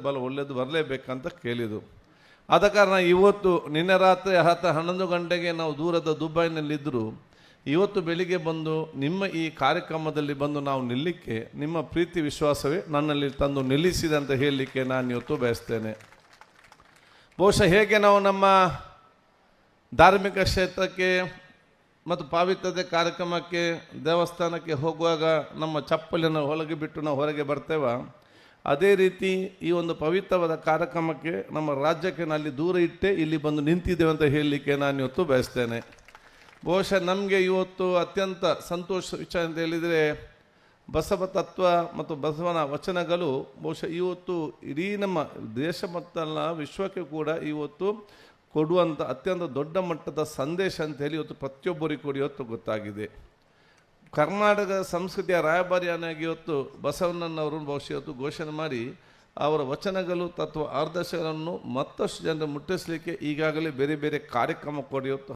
ಬಲ ಒಳ್ಳೆಯದು ಬರಲೇಬೇಕಂತ ಕೇಳಿದರು. ಆದ ಕಾರಣ ಇವತ್ತು ನಿನ್ನೆ ರಾತ್ರಿ 11 ಗಂಟೆಗೆ ನಾವು ದೂರದ ದುಬೈನಲ್ಲಿದ್ದರೂ ಇವತ್ತು ಬೆಳಿಗ್ಗೆ ಬಂದು ನಿಮ್ಮ ಈ ಕಾರ್ಯಕ್ರಮದಲ್ಲಿ ಬಂದು ನಾವು ನಿಲ್ಲಕ್ಕೆ ನಿಮ್ಮ ಪ್ರೀತಿ ವಿಶ್ವಾಸವೇ ನನ್ನಲ್ಲಿ ತಂದು ನಿಲ್ಲಿಸಿದೆ ಅಂತ ಹೇಳಲಿಕ್ಕೆ ನಾನು ಇವತ್ತು ಬಯಸ್ತೇನೆ. ಬಹುಶಃ ಹೇಗೆ ನಾವು ನಮ್ಮ ಧಾರ್ಮಿಕ ಕ್ಷೇತ್ರಕ್ಕೆ ಮತ್ತು ಪಾವಿತ್ರತೆ ಕಾರ್ಯಕ್ರಮಕ್ಕೆ ದೇವಸ್ಥಾನಕ್ಕೆ ಹೋಗುವಾಗ ನಮ್ಮ ಚಪ್ಪಲಿಯನ್ನು ಒಳಗೆ ಬಿಟ್ಟು ನಾವು ಹೊರಗೆ ಬರ್ತೇವೆ, ಅದೇ ರೀತಿ ಈ ಒಂದು ಪವಿತ್ರವಾದ ಕಾರ್ಯಕ್ರಮಕ್ಕೆ ನಮ್ಮ ರಾಜ್ಯಕ್ಕೆ ಅಲ್ಲಿ ದೂರ ಇಟ್ಟೇ ಇಲ್ಲಿ ಬಂದು ನಿಂತಿದ್ದೇವೆ ಅಂತ ಹೇಳಲಿಕ್ಕೆ ನಾನು ಇವತ್ತು ಬಯಸ್ತೇನೆ. ಬಹುಶಃ ನಮಗೆ ಇವತ್ತು ಅತ್ಯಂತ ಸಂತೋಷ ವಿಚಾರ ಅಂತ ಹೇಳಿದರೆ ಬಸವ ತತ್ವ ಮತ್ತು ಬಸವನ ವಚನಗಳು ಬಹುಶಃ ಇವತ್ತು ಇಡೀ ನಮ್ಮ ದೇಶ ಮತ್ತಲ್ಲ ವಿಶ್ವಕ್ಕೆ ಕೂಡ ಇವತ್ತು ಕೊಡುವಂಥ ಅತ್ಯಂತ ದೊಡ್ಡ ಮಟ್ಟದ ಸಂದೇಶ ಅಂತ ಹೇಳಿ ಇವತ್ತು ಪ್ರತಿಯೊಬ್ಬರಿಗೂ ಕೂಡ ಇವತ್ತು ಗೊತ್ತಾಗಿದೆ. ಕರ್ನಾಟಕ ಸಂಸ್ಕೃತಿಯ ರಾಯಭಾರಿಯಾಗಿ ಇವತ್ತು ಬಸವಣ್ಣನವರು ಬಹುಶಃ ಇವತ್ತು ಘೋಷಣೆ ಮಾಡಿ ಅವರ ವಚನಗಳು ತತ್ವ ಆದರ್ಶಗಳನ್ನು ಮತ್ತಷ್ಟು ಜನರು ಮುಟ್ಟಿಸಲಿಕ್ಕೆ ಈಗಾಗಲೇ ಬೇರೆ ಬೇರೆ ಕಾರ್ಯಕ್ರಮ ಕೂಡ ಇವತ್ತು